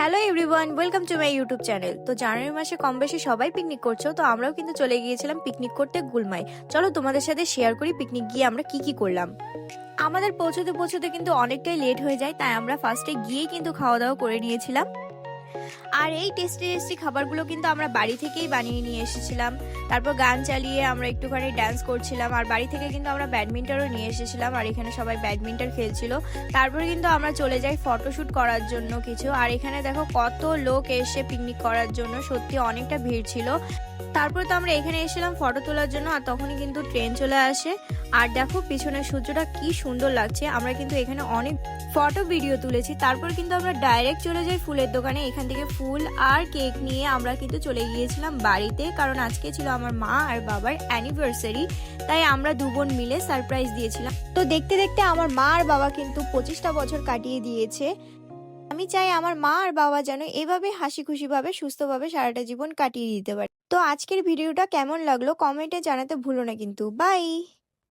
Hello everyone, welcome to my YouTube channel. তো জানুয়ারি মাসে কম বেশি সবাই পিকনিক করছো, তো আমরাও কিন্তু চলে গিয়েছিলাম পিকনিক করতে গুলমায়। চলো তোমাদের সাথে শেয়ার করি পিকনিক গিয়ে আমরা কি কি করলাম। আমাদের পৌঁছতে পৌঁছতে কিন্তু অনেকটাই লেট হয়ে যায়, তাই আমরা ফার্স্টে গিয়েই কিন্তু খাওয়া দাওয়া করে নিয়েছিলাম। আর এই টেস্টি টেস্টি খাবারগুলো কিন্তু আমরা বাড়ি থেকেই বানিয়ে নিয়ে এসেছিলাম। তারপর গান চালিয়ে আমরা একটুখানি ডান্স করছিলাম, আর বাড়ি থেকে কিন্তু আমরা ব্যাডমিন্টনও নিয়ে এসেছিলাম, আর এখানে সবাই ব্যাডমিন্টন খেলছিল। তারপর কিন্তু আমরা চলে যাই ফটোশ্যুট করার জন্য কিছু। আর এখানে দেখো কত লোক এসে পিকনিক করার জন্য, সত্যি অনেকটা ভিড় ছিল। তারপর তো আমরা এখানে এসেছিলাম ফটো তোলার জন্য, আর তখনই কিন্তু ট্রেন চলে আসে। আর দেখো পিছনের সূর্যটা কি সুন্দর লাগছে। আমরা কিন্তু এখানে অনেক ফটো ভিডিও তুলেছি। তারপর কিন্তু আমরা ডাইরেক্ট চলে যাই ফুলের দোকানে। এখান থেকে ফুল আর কেক নিয়ে আমরা কিন্তু চলে গিয়েছিলাম বাড়িতে, কারণ আজকে ছিল আমার মা আর বাবার অ্যানিভার্সারি, তাই আমরা দু বোন মিলে সারপ্রাইজ দিয়েছিলাম। তো দেখতে দেখতে আমার মা আর বাবা কিন্তু 25টা বছর কাটিয়ে দিয়েছে। আমি চাই আমার মা আর বাবা যেন এভাবে হাসি খুশি ভাবে সুস্থভাবে সারাটা জীবন কাটিয়ে দিতে পারে। তো আজকের ভিডিওটা কেমন লাগলো কমেন্টে জানাতে ভুলো না কিন্তু। বাই।